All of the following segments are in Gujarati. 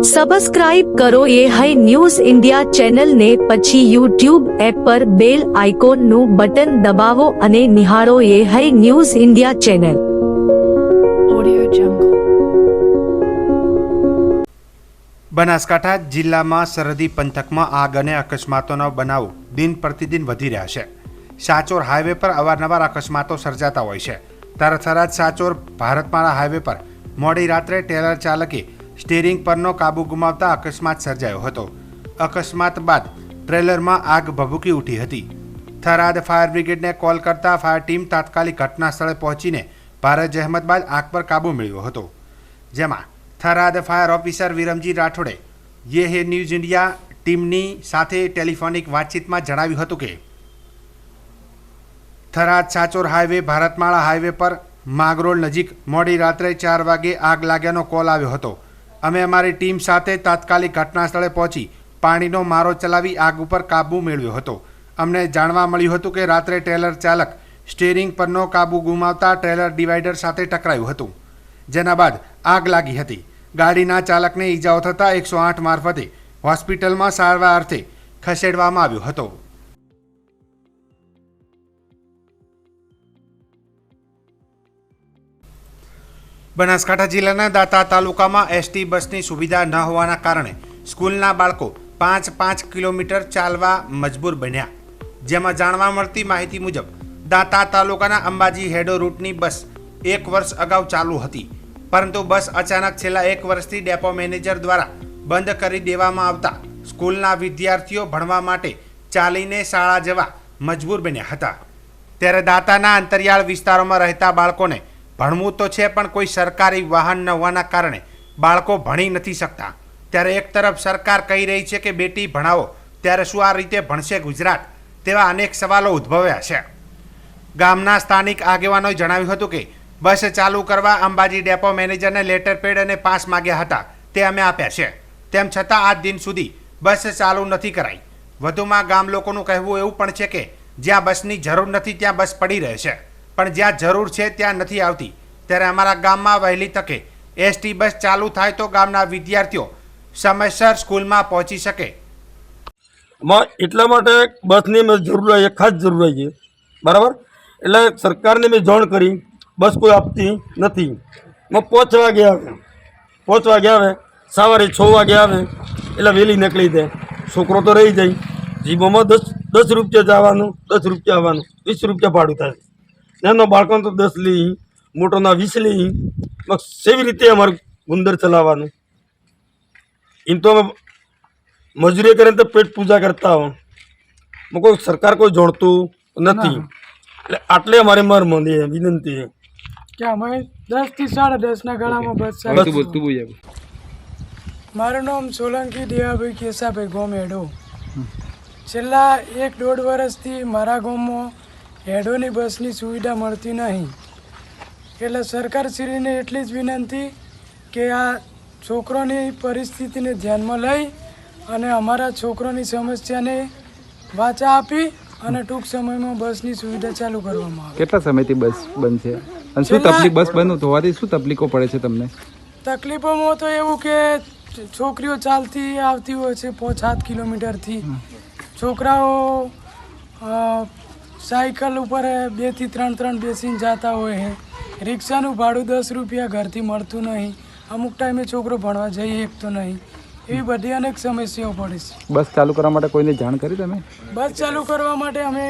સબસ્ક્રાઇબ કરો એ હાઈ ન્યૂઝ ઇન્ડિયા ચેનલ ને પછી યુટ્યુબ એપ પર બેલ આઇકોન નું બટન દબાવો અને નિહાળો એ high news India channel. Banaskantha જિલ્લામાં સરહદી પંથકમાં આગ અને અકસ્માતોના બનાવો દિન પ્રતિદિન વધી રહ્યા છે। સાચોર હાઈવે પર અવારનવાર અકસ્માતો સર્જાતા હોય છે। તરથરાજ સાચોર ભારતમાળા હાઈવે પર મોડી રાત્રે ટ્રેલર ચાલકે સ્ટીરિંગ પરનો કાબુ ગુમાવતા અકસ્માત સર્જાયો હતો। અકસ્માત બાદ ટ્રેલરમાં આગ ભભૂકી ઉઠી હતી। થરાદ ફાયર બ્રિગેડને કોલ કરતા ફાયર ટીમ તાત્કાલિક ઘટના સ્થળે પહોંચીને ભારે જહેમત બાદ આગ પર કાબુ મેળવ્યો હતો। જેમાં થરાદ ફાયર ઓફિસર વિરમજી રાઠોડે ये है न्यूज़ इंडिया टीमनी साथे टेलिफोनिक वातचीतमां जणाव्युं हतुं के थराद साचोर हाईवे भारतमाळा हाईवे पर मागरोल नजीक मोडी रात्रे 4 वागे आग लाग्यानो कॉल आव्यो हतो। अमे अमारी टीम साथे तात्कालिक घटना स्थळे पहोंची पाणीनो मारो चलावी आग पर काबू मेळव्यो हतो। अमने जाणवा मळ्युं हतुं के रात्रे ट्रेलर चालक स्टीरिंग परनो काबू गुमावता ट्रेलर डिवाइडर साथे टकरायुं हतुं, जेना बाद आग लागी हती। गाड़ीना चालकने ईजाओ थता 108 मार्फते होस्पिटलमां सारवार अर्थे खसेडवामां आव्यो हतो। बनासकांठा जिल्लाना दाता तालुकामां एसटी बसनी सुविधा न होवाना कारणे स्कूलना बाळको 5-5 किलोमीटर चालवा मजबूर बन्या। जेमां जाणवा मळती माहिती मुजब दाता तालुकाना अंबाजी हेडो रूटनी बस 1 वर्ष अगाऊ चालू हती, परंतु बस अचानक छेल्ला 1 वर्षथी डेपो मेनेजर द्वारा बंध करी देवामां आवता स्कूलना विद्यार्थीओ भणवा माटे चालीने शाळा जवा मजबूर बन्या हता। त्यारे दाताना अंतरियाळ विस्तारोमां रहेता बाळकोने भणवुं तो छे पण कोई सरकारी वाहन न होवाना कारणे बाळको भणी नथी शकता। त्यारे एक तरफ सरकार कही रही छे के बेटी भणावो, त्यारे शुं आ रीते भणशे गुजरात, तेवा अनेक सवालो उद्भव्या छे। गामना स्थानिक आगेवानोए जणाव्युं हतुं के बस चालू करवा अंबाजी डेपो मेनेजर ने लेटर पेड अने पास माग्या हता, ते अमे आप्या छे, तेम छतां आज दिन सुधी बस चालू नथी कराई। वधुमां गाम लोकोनुं कहेवुं एवुं पण छे के ज्यां बसनी जरूर नथी त्यां बस पड़ी रहे छे, पण ज्यां जरूर छे त्यां नथी आवती। त्यारे अमारा गाममां वहेली तके एसटी बस चालू थाय तो गामना विद्यार्थीओ समयसर स्कूलमां पहोंची शके। એટલા માટે બસની જરૂર છે, ખાસ જરૂર છે, બરાબર। એટલે સરકારને મેં જાણ કરી, બસ કોઈ આપતી નથી। मैं 5 વાગે આવે, સવારે 6 વાગે આવે, એટલે વહેલી નીકળી જાય। છોકરો તો રહી જાય। જીબોમાં 10 રૂપિયા જવાનું, 10 રૂપિયા આવવાનું, 20 રૂપિયા ભાડું થાય। નાનો બાળકોને તો 10 લી, મોટોના 20 લી। સેવી રીતે અમારું ગુંદર ચલાવવાનું? એમ તો અમે મજૂરી કરીને તો પેટ પૂજા કરતા હો। કોઈ સરકાર કોઈ જોડતું નથી, એટલે આટલે અમારે મારી વિનંતી છે કે અમે 10 થી 10:30 ગાળામાં બસ ચાલે। મારું નામ સોલંકી દેવાભાઈ કેસાભાઈ ગામ હેડો। છેલ્લા 1-1.5 વર્ષથી મારા ગામમાં હેડોની બસની સુવિધા મળતી નહીં, એટલે સરકારશ્રીને એટલી જ વિનંતી કે આ છોકરોની પરિસ્થિતિને ધ્યાનમાં લઈ અને અમારા છોકરોની સમસ્યાને વાચા આપી અને ટૂંક સમયમાં બસની સુવિધા ચાલુ કરવામાં આવે। કેટલા સમયથી બસ બંધ છે અને શું તકલીફ બસ બંધ હોવાથી શું તકલીફો પડે છે તમને? તકલીફોમાં તો એવું કે છોકરીઓ ચાલતી આવતી હોય છે 5-7 કિલોમીટરથી, છોકરાઓ સાયકલ ઉપર 2 થી 3 બેસીને જતા હોય છે। રિક્ષાનું ભાડું 10 રૂપિયા ઘરથી મળતું નહીં, અમુક ટાઈમે છોકરો ભણવા જઈ શકતો નહીં, એવી બધી અનેક સમસ્યાઓ પડે છે। બસ ચાલુ કરવા માટે કોઈને જાણ કરી તમે? બસ ચાલુ કરવા માટે અમે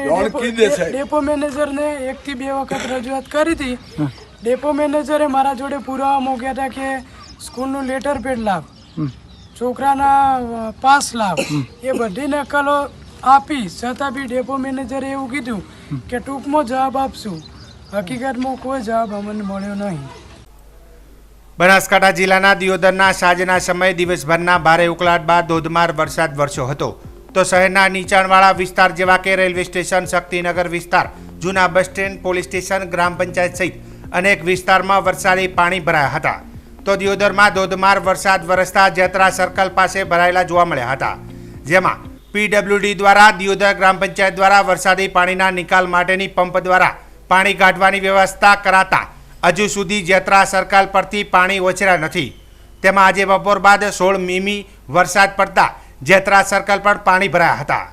ડેપો મેનેજરને 1 થી 2 વખત રજૂઆત કરી હતી। ડેપો મેનેજરે મારા જોડે પુરાવા મૂક્યા હતા કે સ્કૂલનું લેટર પેડ લાવ, છોકરાના પાસ લાવ, એ બધી નકલો આપી, છતાં બી ડેપો મેનેજરે એવું કીધું કે ટૂંકમાં જવાબ આપશું। હકીકતમાં કોઈ જવાબ અમને મળ્યો નહીં। બનાસકાંઠા જિલ્લાના દિયોદરના સાંજના સમયે દિવસભરના ભારે ઉકળાટ બાદ ધોધમાર વરસાદ વરસ્યો હતો, તો શહેરના નીચાણવાળા વિસ્તાર જેવા કે રેલવે સ્ટેશન, શક્તિનગર વિસ્તાર, જૂના બસ સ્ટેન્ડ, પોલીસ સ્ટેશન, ગ્રામ પંચાયત સહિત અનેક વિસ્તારમાં વરસાદી પાણી ભરાયા હતા। તો દિયોદરમાં ધોધમાર વરસાદ વરસતા જેતરા સર્કલ પાસે ભરાયેલા જોવા મળ્યા હતા, જેમાં પીડબ્લ્યુડી દ્વારા દિયોદર ગ્રામ પંચાયત દ્વારા વરસાદી પાણીના નિકાલ માટેની પંપ દ્વારા પાણી કાઢવાની વ્યવસ્થા કરાતા હજુ સુધી જેતરા સર્કલ પરથી પાણી ઓછર્યા નથી। તેમાં આજે બપોર બાદ 16 મીમી વરસાદ પડતા જેતરા સર્કલ પર પાણી ભરાયા હતા.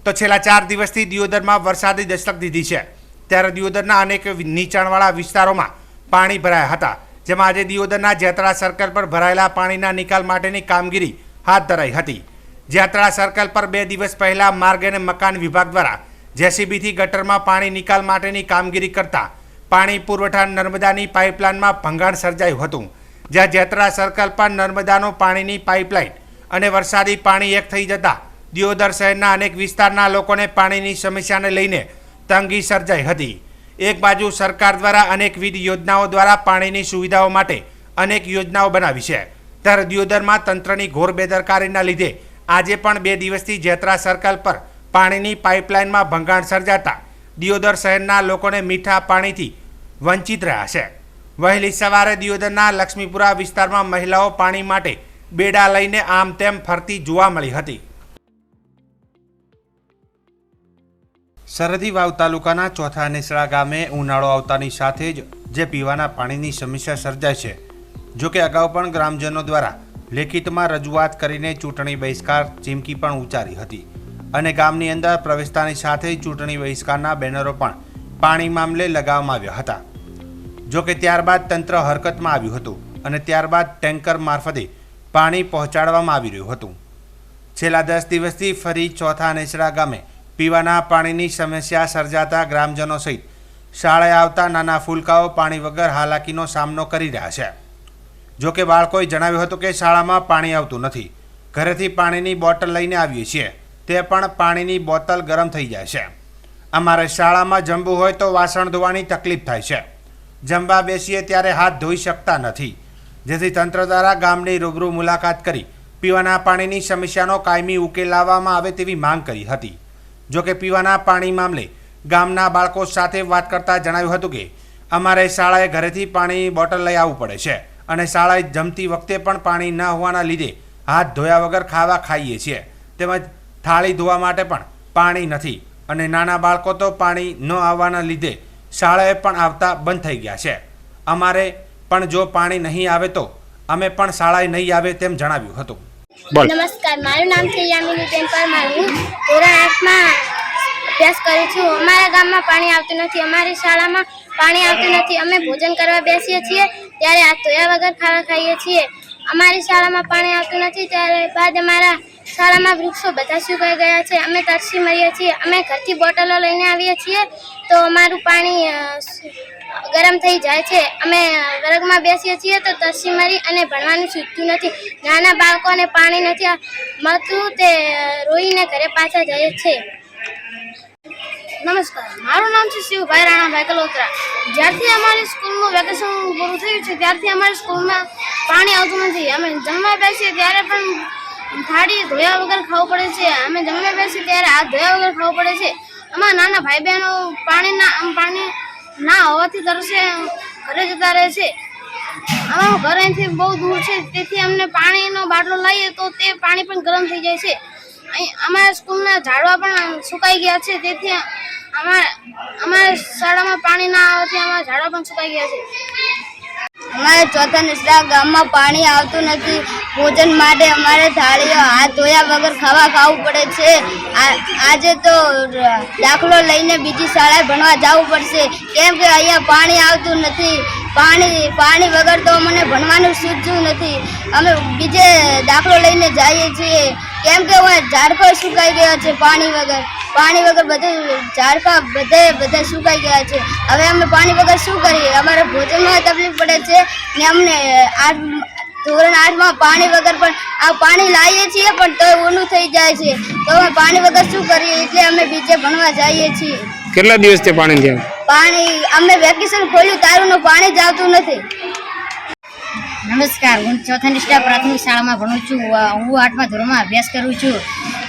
તો છેલ્લા 4 દિવસથી દિયોદરમાં વરસાદે દસ્તક દીધી છે, ત્યારે દિયોદરના અનેક નીચાણવાળા વિસ્તારોમાં પાણી ભરાયા હતા, જેમાં આજે દિયોદરના જેતરા સર્કલ પર ભરાયેલા પાણીના નિકાલ માટેની કામગીરી હાથ ધરાઈ હતી. જેતરા સર્કલ પર 2 દિવસ પહેલા માર્ગ અને મકાન વિભાગ દ્વારા જેસીબીથી ગટરમાં પાણી નિકાલ માટેની કામગીરી કરતા પાણી પુરવઠા નર્મદાની પાઇપલાઇનમાં ભંગાણ સર્જાયું હતું, જ્યાં જેતરા સર્કલ પર નર્મદાનો પાણીની પાઇપલાઇન અને વરસાદી પાણી એક થઈ જતા દિયોદર શહેરના અનેક વિસ્તારના લોકોને પાણીની સમસ્યાને લઈને તંગી સર્જાઈ હતી. એક બાજુ સરકાર દ્વારા અનેકવિધ યોજનાઓ દ્વારા પાણીની સુવિધાઓ માટે અનેક યોજનાઓ બનાવી છે, ત્યારે દિયોદરમાં તંત્રની ઘોર બેદરકારીના લીધે આજે પણ 2 દિવસથી જેતરા સર્કલ પર પાણીની પાઇપલાઇનમાં ભંગાણ સર્જાતા દિયોદર શહેરના લોકોને મીઠા પાણીથી વંચિત રહ્યા છે. વહેલી સવારે દિયોદરના લક્ષ્મીપુરા વિસ્તારમાં મહિલાઓ પાણી માટે બેડા લઈને આમ તેમ ફરતી જોવા મળી હતી. સરહદી વાવ તાલુકાના ચોથા નેસડા ગામે ઉનાળો આવતાની સાથે જ જે પીવાના પાણીની સમસ્યા સર્જાય છે. જોકે અગાઉ પણ ગ્રામજનો દ્વારા લેખિતમાં રજૂઆત કરીને ચૂંટણી બહિષ્કાર ચીમકી પણ ઉચ્ચારી હતી અને ગામની અંદર પ્રવેશતાની સાથે ચૂંટણી બહિષ્કારના બેનરો પણ પાણી મામલે લગાવવામાં આવ્યા હતા. જોકે ત્યારબાદ તંત્ર હરકતમાં આવ્યું હતું અને ત્યારબાદ ટેન્કર મારફતે પાણી પહોંચાડવામાં આવી રહ્યું હતું. છેલ્લા 10 દિવસથી ફરી ચોથા નેસડા ગામે પીવાના પાણીની સમસ્યા સર્જાતા ગ્રામજનો સહિત શાળાએ આવતા નાના ફૂલકાઓ પાણી વગર હાલાકીનો સામનો કરી રહ્યા છે. જોકે બાળકોએ જણાવ્યું હતું કે શાળામાં પાણી આવતું નથી, ઘરેથી પાણીની બોટલ લઈને આવીએ છીએ, તે પણ પાણીની બોટલ ગરમ થઈ જાય છે. અમારે શાળામાં જમવું હોય તો વાસણ ધોવાની તકલીફ થાય છે, જમવા બેસીએ ત્યારે હાથ ધોઈ શકતા નથી, જેથી તંત્ર દ્વારા ગામની રૂબરૂ મુલાકાત કરી પીવાના પાણીની સમસ્યાનો કાયમી ઉકેલ લાવવામાં આવે તેવી માંગ કરી હતી. જોકે પીવાના પાણી મામલે ગામના બાળકો સાથે વાત કરતા જણાવ્યું હતું કે અમારે શાળાએ ઘરેથી પાણીની બોટલ લઈ આવવું પડે છે અને શાળાએ જમતી વખતે પણ પાણી ન હોવાના લીધે હાથ ધોયા વગર ખાવા ખાઈએ છીએ, તેમજ થાળી ધોવા માટે પણ પાણી નથી અને નાના બાળકો તો પાણી ન આવવાના લીધે શાળાએ પણ આવતા બંધ થઈ ગયા છે. અમારે પણ જો પાણી નહીં આવે તો અમે પણ શાળાએ નહીં આવે તેમ જણાવ્યું હતું. નમસ્કાર, મારું નામ છે યામિનીબેન પરમાર. હું ધોરણ 8માં અભ્યાસ કરું છું. અમારા ગામમાં પાણી આવતું નથી, અમારી શાળામાં પાણી આવતું નથી. અમે ભોજન કરવા બેસીએ છીએ ત્યારે હાથ ધોયા વગર ખાવા ખાઈએ છીએ. અમારી શાળામાં પાણી આવતું નથી, ત્યારે બાદ અમારા શાળામાં વૃક્ષો બધા સુકાઈ ગયા છે. અમે તરસી મરીએ છીએ. અમે ઘરથી બોટલો લઈને આવીએ છીએ તો અમારું પાણી ગરમ થઈ જાય છે. અમે વર્ગમાં બેસીએ છીએ તો તરસી મરી અને ભણવાનું છૂટતું નથી. નાના બાળકોને પાણી નથી મળતું, તે રોઈને ઘરે પાછા જાય છે. નમસ્કાર, મારું નામ છે શિવભાઈ રાણાભાઈ કલોત્રા. જ્યારથી અમારી સ્કૂલનું વેકેશન પૂરું થયું છે ત્યારથી અમારી સ્કૂલમાં પાણી આવતું નથી. અમે જમવા બેસીએ ત્યારે પણ થાળી ધોયા વગર ખાવું પડે છે. અમે જમવા બેસીએ ત્યારે હાથ ધોયા વગર ખાવું પડે છે. અમારા નાના ભાઈ બહેનો પાણી ના હોવાથી તરસે ઘરે જતા રહે છે. અમારું ઘર અહીંથી બહુ દૂર છે, તેથી અમને પાણીનો બાટલો લાવીએ તો તે પાણી પણ ગરમ થઈ જાય છે. અમારા સ્કૂલના ઝાડવા પણ સુકાઈ ગયા છે, તેથી અમારા શાળામાં પાણી ના આવવાથી અમારા ઝાડવા પણ સુકાઈ ગયા છે. અમારે ચોથા નેસડા ગામમાં પાણી આવતું નથી. ભોજન માટે અમારે થાળીઓ હાથ ધોયા વગર ખાવું પડે છે. આજે તો દાખલો લઈને બીજી શાળાએ ભણવા જવું પડશે, કેમ કે અહીંયા પાણી આવતું નથી. પાણી વગર તો અમને ભણવાનું સૂઝતું નથી. અમે બીજે દાખલો લઈને જઈએ છીએ, કેમ કે ઝાડકો સુકાઈ ગયા છે. પાણી વગર બધું ઝાડકા બધા સુકાઈ ગયા છે. હવે અમે પાણી વગર શું કરીએ? અમારે ભોજનમાં તકલીફ પડે છે ને અમને ધોરણ 8માં પાણી વગર પણ પાણી લાવીએ છીએ પણ તો ઊનું થઈ જાય છે. તો અમે પાણી વગર શું કરીએ? એટલે અમે બીજે ભણવા જઈએ છીએ. કેટલા દિવસથી પાણી થયા? પાણી અમે વેકેશન ખોલ્યું તારુંનું પાણી જ આવતું નથી. નમસ્કાર, હું ચોથા નેસડા પ્રાથમિક શાળામાં ભણું છું. હું 8મા ધોરણમાં અભ્યાસ કરું છું.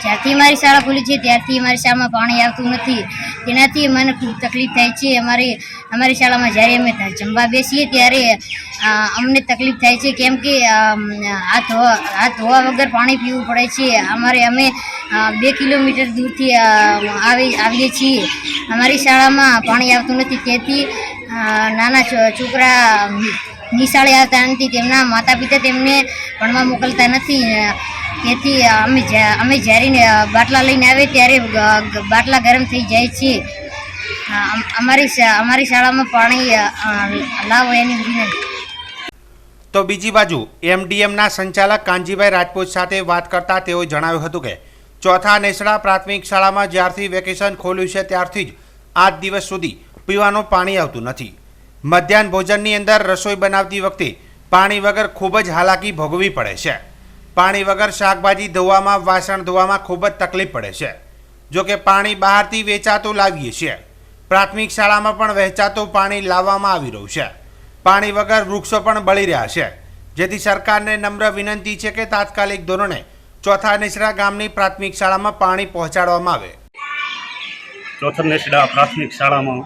જ્યારથી અમારી શાળા ખુલી છે ત્યારથી અમારી શાળામાં પાણી આવતું નથી. તેનાથી મને ખૂબ તકલીફ થાય છે. અમારી શાળામાં જ્યારે અમે જમવા બેસીએ ત્યારે અમને તકલીફ થાય છે, કેમ કે હાથ ધોવા વગર પાણી પીવું પડે છે. અમે 2 કિલોમીટર દૂરથી આવીએ છીએ. અમારી શાળામાં પાણી આવતું નથી, તેથી નાના છોકરા નિશાળે આવતા નથી, તેમના માતા પિતા તેમને ભણવા મોકલતા નથી. તેથી અમે જ્યારે બાટલા લઈને આવે ત્યારે બાટલા ગરમ થઈ જાય છે. અમારી શાળામાં પાણી લાવો એની વિનંતી. તો બીજી બાજુ એમડીએમના સંચાલક કાનજીભાઈ રાજપૂત સાથે વાત કરતા તેઓએ જણાવ્યું હતું કે ચોથા નેસડા પ્રાથમિક શાળામાં જ્યારથી વેકેશન ખોલ્યું છે ત્યારથી જ આજ દિવસ સુધી પીવાનું પાણી આવતું નથી. મધ્યાહન ભોજનની અંદર રસોઈ બનાવતી વખતે પાણી વગર ખૂબ જ હાલાકી ભોગવવી પડે છે. પાણી વગર શાકભાજી ધોવામાં, વાસણ ધોવામાં ખૂબ જ તકલીફ પડે છે. જોકે પાણી બહારથી વેચાતું લાવીએ છીએ. પ્રાથમિક શાળામાં પણ વહેંચાતું પાણી લાવવામાં આવી રહ્યું છે. પાણી વગર વૃક્ષો પણ બળી રહ્યા છે. જેથી સરકારને નમ્ર વિનંતી છે કે તાત્કાલિક ધોરણે ચોથા નેસડા ગામની પ્રાથમિક શાળામાં પાણી પહોંચાડવામાં આવે. ચોથા નેસડા પ્રાથમિક શાળામાં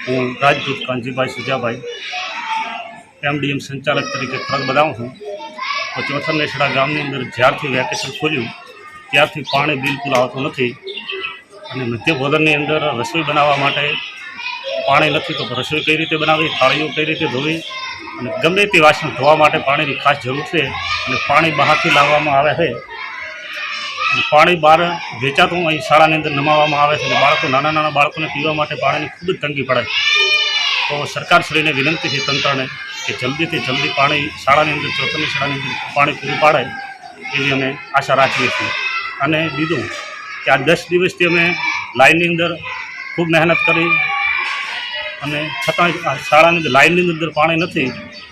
હું રાજપૂત કાનજીભાઈ સુજાભાઈ એમડીએમ સંચાલક તરીકે ફરજ બજાવું છું. તો ચોથા નેસડા ગામની અંદર જ્યારથી વેકેશન ખોલ્યું ત્યારથી પાણી બિલકુલ આવતું નથી. અને મધ્ય ભોજનની અંદર રસોઈ બનાવવા માટે પાણી નથી. તો રસોઈ કઈ રીતે બનાવવી, થાળીઓ કઈ રીતે ધોવી અને ગમે તે વાસણ ધોવા માટે પાણીની ખાસ જરૂર છે. અને પાણી બહારથી લાવવામાં આવે છે. અને પાણી બહાર વેચાતું અહીં શાળાની અંદર નમાવવામાં આવે છે. અને બાળકો, નાના નાના બાળકોને પીવા માટે પાણીની ખૂબ જ તંગી પડે છે. તો સરકારશ્રીને વિનંતી છે તંત્રને કે જલ્દીથી જલ્દી પાણી શાળાની અંદર, ચોથાની શાળાની અંદર પાણી પૂરું પાડે એવી અમે આશા રાખીએ છીએ. અને બીજું કે આ 10 દિવસથી અમે લાઇનની અંદર ખૂબ મહેનત કરી અને છતાં શાળાની અંદર લાઇનની અંદર પાણી નથી.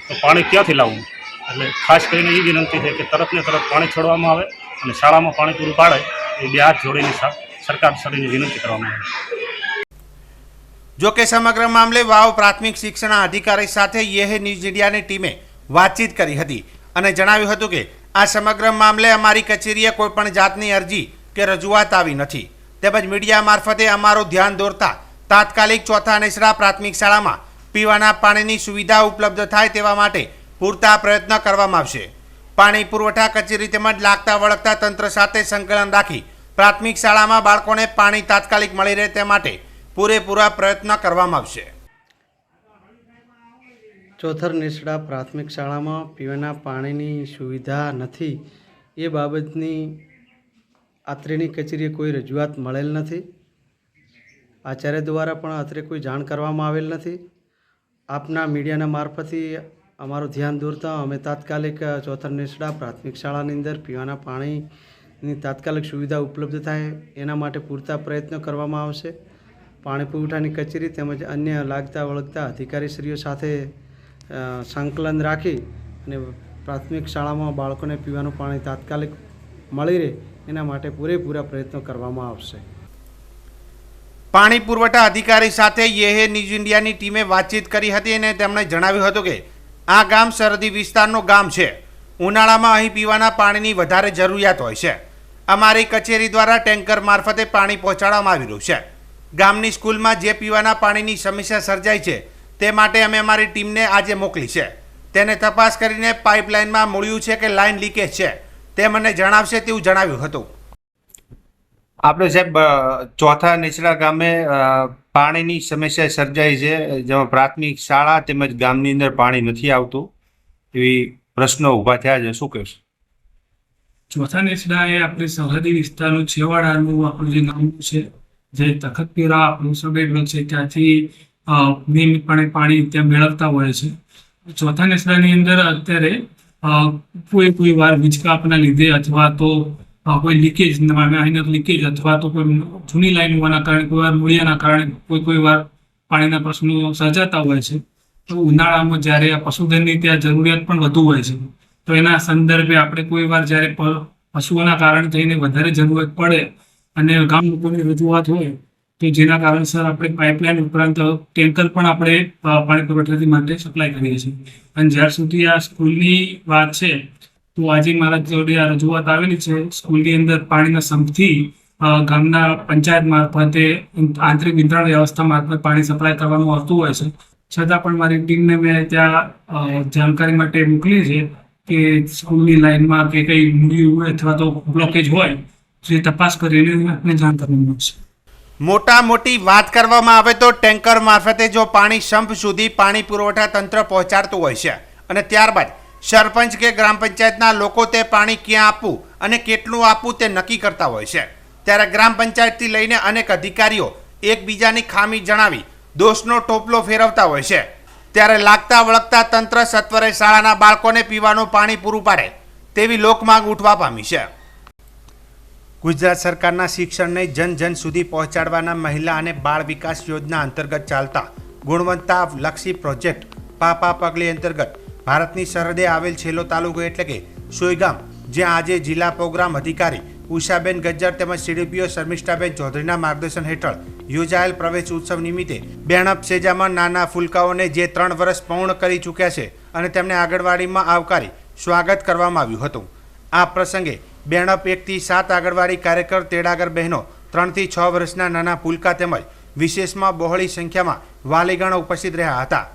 તો પાણી ક્યાંથી લાવવું? એટલે ખાસ કરીને એ વિનંતી છે કે તરત ને તરત પાણી છોડવામાં આવે અને શાળામાં પાણી પૂરું પાડે એ 2 હાથ જોડીને સરકારશ્રીને વિનંતી કરવામાં આવે. જોકે સમગ્ર મામલે વાવ પ્રાથમિક શિક્ષણ અધિકારી સાથે યેહે ન્યૂઝ ઇન્ડિયાની ટીમે વાતચીત કરી હતી અને જણાવ્યું હતું કે આ સમગ્ર મામલે અમારી કચેરીએ કોઈપણ જાતની અરજી કે રજૂઆત આવી નથી. તેમજ મીડિયા મારફતે અમારું ધ્યાન દોરતા તાત્કાલિક ચોથા નેસડા પ્રાથમિક શાળામાં પીવાના પાણીની સુવિધા ઉપલબ્ધ થાય તેવા માટે પૂરતા પ્રયત્ન કરવામાં આવશે. પાણી પુરવઠા કચેરી તેમજ લાગતા વળગતા તંત્ર સાથે સંકલન રાખી પ્રાથમિક શાળામાં બાળકોને પાણી તાત્કાલિક મળી રહે તે માટે પૂરેપૂરા પ્રયત્ન કરવામાં આવશે. ચોથર નેસડા પ્રાથમિક શાળામાં પીવાના પાણીની સુવિધા નથી એ બાબતની અત્રેની કચેરીએ કોઈ રજૂઆત મળેલ નથી. આચાર્ય દ્વારા પણ અત્રે કોઈ જાણ કરવામાં આવેલ નથી. આપના મીડિયાના મારફતથી અમારું ધ્યાન દોરતા અમે તાત્કાલિક ચોથર નેસડા પ્રાથમિક શાળાની અંદર પીવાના પાણીની તાત્કાલિક સુવિધા ઉપલબ્ધ થાય એના માટે પૂરતા પ્રયત્નો કરવામાં આવશે. પાણી પુરવઠાની કચેરી તેમજ અન્ય લાગતા વળગતા અધિકારીશ્રીઓ સાથે સંકલન રાખી અને પ્રાથમિક શાળામાં બાળકોને પીવાનું પાણી તાત્કાલિક મળી રહે એના માટે પૂરેપૂરા પ્રયત્નો કરવામાં આવશે. પાણી પુરવઠા અધિકારી સાથે યેહે ન્યૂઝ ઇન્ડિયાની ટીમે વાતચીત કરી હતી અને તેમણે જણાવ્યું હતું કે આ ગામ સરહદી વિસ્તારનું ગામ છે. ઉનાળામાં અહીં પીવાના પાણીની વધારે જરૂરિયાત હોય છે. અમારી કચેરી દ્વારા ટેન્કર મારફતે પાણી પહોંચાડવામાં આવી રહ્યું છે. ગામની સ્કૂલમાં જે પીવાના પાણીની સમસ્યા સર્જાઈ છે તે માટે અમે અમારી ટીમને આજે મોકલી છે. તેને તપાસ કરીને પાઇપલાઇનમાં મળ્યું છે કે લાઇન લીકેજ છે તે મને જણાવશે તેવું જણાવ્યું હતું. આપણે સાહેબ ચોથા નેસડા ગામે પાણીની સમસ્યા સર્જાઈ છે, જેમાં પ્રાથમિક શાળા તેમજ ગામની અંદર પાણી નથી આવતું એવી પ્રશ્નો ઊભા થયા છે, શું કહેશો? ચોથા નેસડા એ આપણી સરહદી વિસ્તારનું છેવાડાનું આપણું જે ગામ છે, જે તખતપુરા આપણું સબેડો છે, ત્યાંથી નિયમિતપણે પાણી ત્યાં મેળવતા હોય છે. ચોથા નેસડાની અંદર અત્યારે કોઈ વાર વીજકાપના લીધે અથવા તો કોઈ લીકેજ, માઇનર લીકેજ અથવા તો કોઈ જૂની લાઈન હોવાના કારણે, કોઈ વાર મૂળિયાના કારણે કોઈ વાર પાણીના પ્રશ્નો સર્જાતા હોય છે. તો ઉનાળામાં જ્યારે પશુધનની ત્યાં જરૂરિયાત પણ વધુ હોય છે, તો એના સંદર્ભે આપણે કોઈ વાર જ્યારે પશુઓના કારણે થઈને વધારે જરૂરત પડે અને ગામ લોકોની રજૂઆત હોય તો જેના કારણસર આપણે પાઇપલાઇન ઉપરાંત ટેન્કર પણ આપણે પાણી પુરવઠા માટે સપ્લાય કરીએ છીએ. અને જ્યાર સુધી આ સ્કૂલની વાત છે તો આજે મારા જોડે આ રજૂઆત આવેલી છે. સ્કૂલની અંદર પાણીના સંપથી ગામના પંચાયત મારફતે આંતરિક વિતરણ વ્યવસ્થા મારફત પાણી સપ્લાય કરવાનું આવતું હોય છે. છતાં પણ મારી ટીમને મેં ત્યાં જાણકારી માટે મોકલી છે કે સ્કૂલની લાઇનમાં કે કંઈ મૂડી હોય અથવા તો બ્લોકેજ હોય જે તપાસ કરીને આપને જાણ કરવામાં આવશે. મોટી વાત કરવામાં આવે તો ટેન્કર મારફતે જો પાણી સંપ સુધી પાણી પુરવઠા તંત્ર પહોંચાડતું હોય છે અને ત્યારબાદ સરપંચ કે ગ્રામ પંચાયતના લોકો તે પાણી ક્યાં આપવું અને કેટલું આપવું તે નક્કી કરતા હોય છે, ત્યારે ગ્રામ પંચાયતથી લઈને અનેક અધિકારીઓ એકબીજાની ખામી જણાવી દોષનો ટોપલો ફેરવતા હોય છે, ત્યારે લાગતા વળગતા તંત્ર સત્વરે શાળાના બાળકોને પીવાનું પાણી પૂરું પાડે તેવી લોકમાંગ ઉઠવા પામી છે. ગુજરાત સરકારના શિક્ષણને જન જન સુધી પહોંચાડવાના મહિલા અને બાળ વિકાસ યોજના અંતર્ગત ચાલતા ગુણવત્તાલક્ષી પ્રોજેક્ટ પાપા પગલી અંતર્ગત ભારતની સરહદે આવેલ છેલ્લો તાલુકો એટલે કે સોયગામ, જ્યાં આજે જિલ્લા પ્રોગ્રામ અધિકારી ઉષાબેન ગજ્જર તેમજ સીડીપીઓ શર્મિષ્ઠાબેન ચૌધરીના માર્ગદર્શન હેઠળ યોજાયેલ પ્રવેશ ઉત્સવ નિમિત્તે બેણપ સેજામાં નાના ફૂલકાઓને જે 3 વર્ષ પૂર્ણ કરી ચૂક્યા છે અને તેમને આંગણવાડીમાં આવકારી સ્વાગત કરવામાં આવ્યું હતું. આ પ્રસંગે બેણપ 1 થી 7 આંગણવાડી કાર્યકર તેડાગર બહેનો, 3 થી 6 વર્ષના નાના ફૂલકા તેમજ વિશેષમાં બહોળી સંખ્યામાં વાલીગણો ઉપસ્થિત રહ્યા હતા.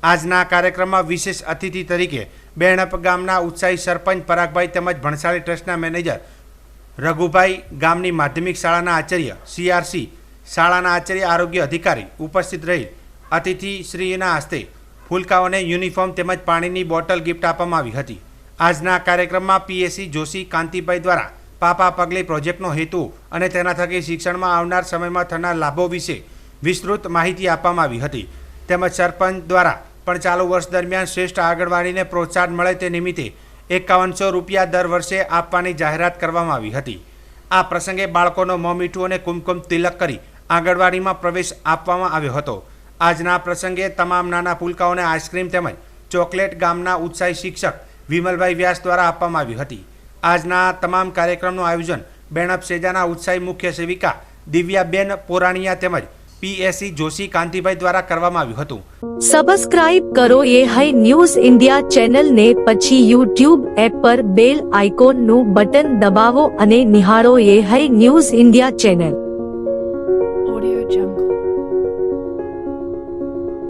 આજના કાર્યક્રમમાં વિશેષ અતિથિ તરીકે બેણપ ગામના ઉત્સાહી સરપંચ પરાગભાઈ તેમજ ભણસાળી ટ્રસ્ટના મેનેજર રઘુભાઈ, ગામની માધ્યમિક શાળાના આચાર્ય CRC, શાળાના આચાર્ય આરોગ્ય અધિકારી ઉપસ્થિત રહી અતિથિશ્રીના હસ્તે ફૂલકાઓને યુનિફોર્મ તેમજ પાણીની બોટલ ગિફ્ટ આપવામાં આવી હતી. આજના કાર્યક્રમમાં PSC જોશી કાંતિભાઈ દ્વારા પાપા પગલી પ્રોજેક્ટનો હેતુ અને તેના થકી શિક્ષણમાં આવનાર સમયમાં થનાર લાભો વિશે વિસ્તૃત માહિતી આપવામાં આવી હતી, તેમજ સરપંચ દ્વારા પણ ચાલુ વર્ષ દરમિયાન શ્રેષ્ઠ આંગણવાડીને પ્રોત્સાહન મળે તે નિમિત્તે 5100 રૂપિયા દર વર્ષે આપવાની જાહેરાત કરવામાં આવી હતી. આ પ્રસંગે બાળકોનો મોં મીઠું અને કુમકુમ તિલક કરી આંગણવાડીમાં પ્રવેશ આપવામાં આવ્યો હતો. આજના પ્રસંગે તમામ નાના ફૂલકાઓને આઈસ્ક્રીમ તેમજ ચોકલેટ ગામના ઉત્સાહી શિક્ષક વિમલભાઈ વ્યાસ દ્વારા આપવામાં આવી હતી. આજના તમામ કાર્યક્રમનું આયોજન બેણપ સેજાના ઉત્સાહી મુખ્ય સેવિકા દિવ્યાબેન પોરાણીયા તેમજ PSC જોશી કાંતિભાઈ દ્વારા કરવામાં આવ્યું હતું. સબસ્ક્રાઇબ કરો એ હાઈ ન્યૂઝ ઇન્ડિયા ચેનલ ને, પછી YouTube એપ પર બેલ આઇકોન નું બટન દબાવો અને નિહાળો એ હાઈ ન્યૂઝ ઇન્ડિયા ચેનલ.